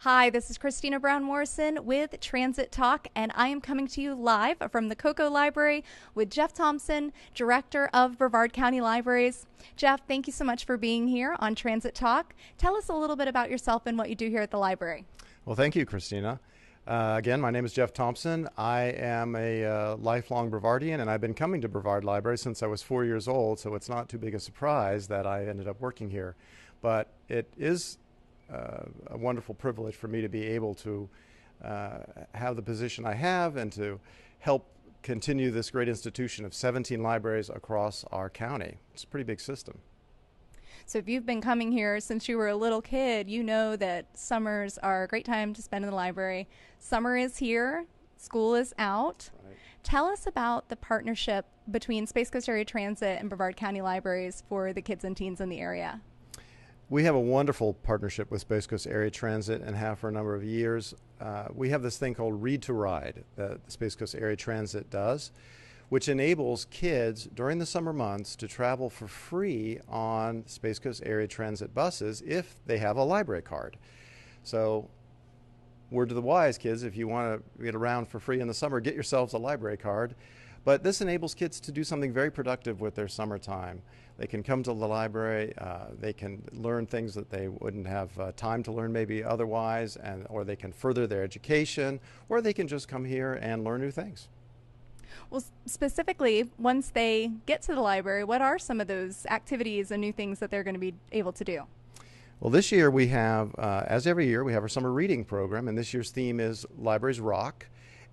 Hi, this is Christina Brown Morrison with Transit Talk, and I am coming to you live from the Cocoa Library with Jeff Thompson, Director of Brevard County Libraries. Jeff, thank you so much for being here on Transit Talk. Tell us a little bit about yourself and what you do here at the library. Well, thank you, Christina. Again, my name is Jeff Thompson. I am a lifelong Brevardian, and I've been coming to Brevard Library since I was 4 years old, so it's not too big a surprise that I ended up working here. But it is a wonderful privilege for me to be able to have the position I have and to help continue this great institution of 17 libraries across our county. It's a pretty big system. So if you've been coming here since you were a little kid, you know that summers are a great time to spend in the library. Summer is here, school is out. Right. Tell us about the partnership between Space Coast Area Transit and Brevard County Libraries for the kids and teens in the area. We have a wonderful partnership with Space Coast Area Transit and have for a number of years. We have this thing called Read to Ride that the Space Coast Area Transit does, which enables kids during the summer months to travel for free on Space Coast Area Transit buses if they have a library card. So, word to the wise, kids, if you want to get around for free in the summer, get yourselves a library card. But this enables kids to do something very productive with their summertime. They can come to the library, they can learn things that they wouldn't have time to learn maybe otherwise, or they can further their education, or they can just come here and learn new things. Well, specifically, once they get to the library, what are some of those activities and new things that they're going to be able to do? Well, this year we have, as every year, we have our summer reading program, and this year's theme is Libraries Rock.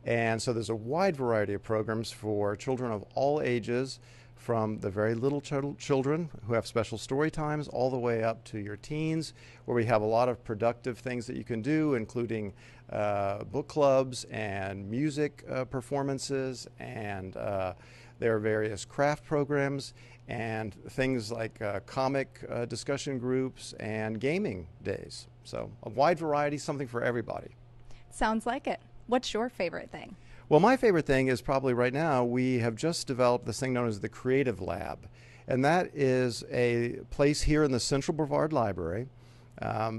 And so there's a wide variety of programs for children of all ages, from the very little children who have special story times all the way up to your teens, where we have a lot of productive things that you can do, including book clubs and music performances, and there are various craft programs and things like comic discussion groups and gaming days. So a wide variety, something for everybody. Sounds like it. What's your favorite thing? Well, my favorite thing is probably right now we have just developed this thing known as the Creative Lab. And that is a place here in the Central Brevard Library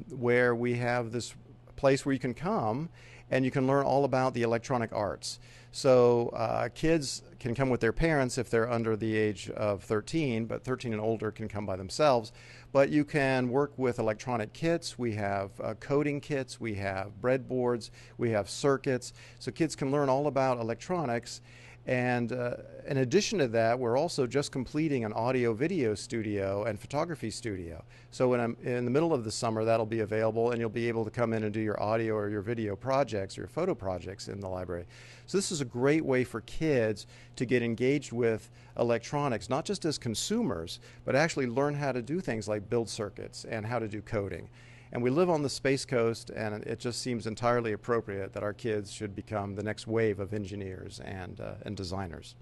where we have this place where you can come and you can learn all about the electronic arts. So kids can come with their parents if they're under the age of 13, but 13 and older can come by themselves. But you can work with electronic kits. We have coding kits, we have breadboards, we have circuits. So kids can learn all about electronics. And in addition to that, we're also just completing an audio-video studio and photography studio. So when I'm in the middle of the summer, that'll be available, and you'll be able to come in and do your audio or your video projects or your photo projects in the library. So this is a great way for kids to get engaged with electronics, not just as consumers, but actually learn how to do things like build circuits and how to do coding. And we live on the Space Coast, and it just seems entirely appropriate that our kids should become the next wave of engineers and designers.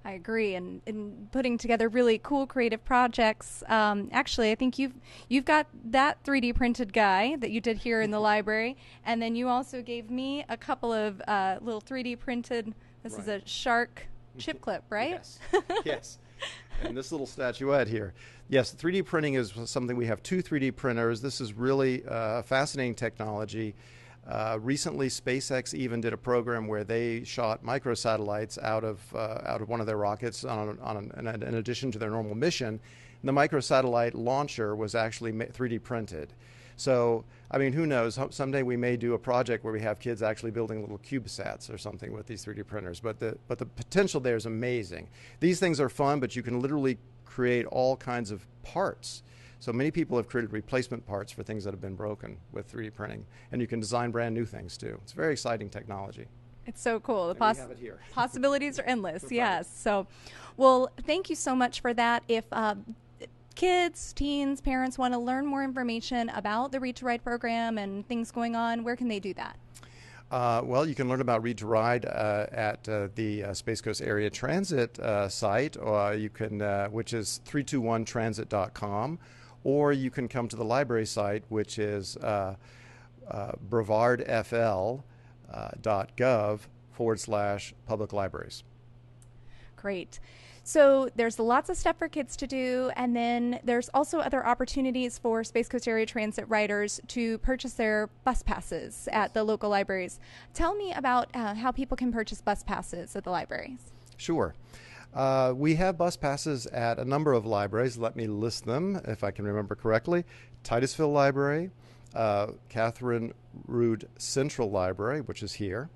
I agree, and in putting together really cool creative projects. Actually, I think you've got that 3D printed guy that you did here in the library, and then you also gave me a couple of little 3D printed. This is a shark chip clip, right? Yes. Yes. And this little statuette here. Yes, 3D printing is something. We have two 3D printers. This is really fascinating technology. Recently, SpaceX even did a program where they shot microsatellites out of one of their rockets in addition to their normal mission. And the microsatellite launcher was actually 3D printed. So, I mean, who knows? Someday we may do a project where we have kids actually building little CubeSats or something with these 3D printers. But the potential there is amazing. These things are fun, but you can literally create all kinds of parts. So many people have created replacement parts for things that have been broken with 3D printing. And you can design brand new things, too. It's very exciting technology. It's so cool. The we have it here. possibilities are endless. Yes. So, well, thank you so much for that. If kids, teens, parents want to learn more information about the Read to Ride program and things going on, where can they do that? Well, you can learn about Read to Ride at the Space Coast Area Transit site, which is 321transit.com, or you can come to the library site, which is brevardfl.gov/public libraries. Great. So there's lots of stuff for kids to do, and then there's also other opportunities for Space Coast Area Transit riders to purchase their bus passes at the local libraries. Tell me about how people can purchase bus passes at the libraries. Sure. We have bus passes at a number of libraries. Let me list them if I can remember correctly. Titusville Library, Catherine Rood Central Library, which is here,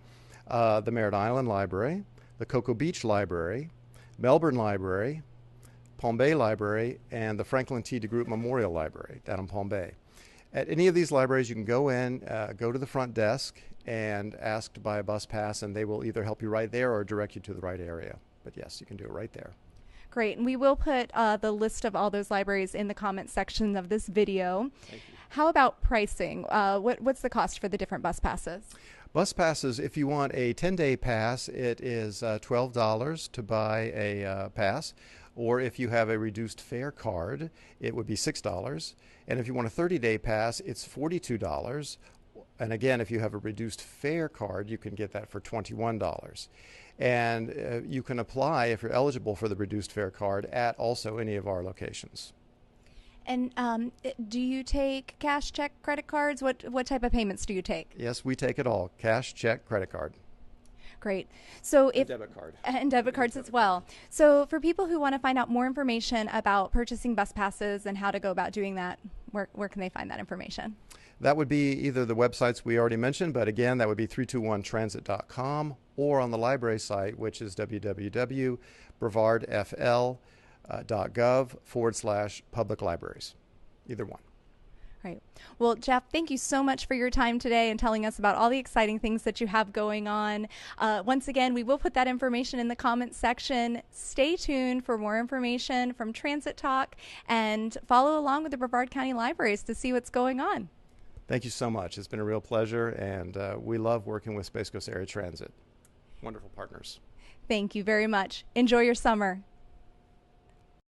the Merritt Island Library, the Cocoa Beach Library, Melbourne Library, Palm Bay Library, and the Franklin T. DeGroot Memorial Library down in Palm Bay. At any of these libraries, you can go in, go to the front desk, and ask to buy a bus pass, and they will either help you right there or direct you to the right area. But yes, you can do it right there. Great. And we will put the list of all those libraries in the comment section of this video. Thank you. How about pricing? What's the cost for the different bus passes? Bus passes, if you want a 10-day pass, it is $12 to buy a pass. Or if you have a reduced fare card, it would be $6. And if you want a 30-day pass, it's $42. And again, if you have a reduced fare card, you can get that for $21. And you can apply, if you're eligible for the reduced fare card, at also any of our locations. And do you take cash, check, credit cards? What type of payments do you take? Yes, we take it all. Cash, check, credit card. Great. So if debit card. And debit cards as well. So for people who want to find out more information about purchasing bus passes and how to go about doing that, where can they find that information? That would be either the websites we already mentioned, but again, that would be 321transit.com, or on the library site, which is www.brevardfl.gov/public libraries. Either one. Right. Well, Jeff, thank you so much for your time today and telling us about all the exciting things that you have going on. Once again, we will put that information in the comments section. Stay tuned for more information from Transit Talk and follow along with the Brevard County Libraries to see what's going on. Thank you so much. It's been a real pleasure, and we love working with Space Coast Area Transit. Wonderful partners. Thank you very much. Enjoy your summer.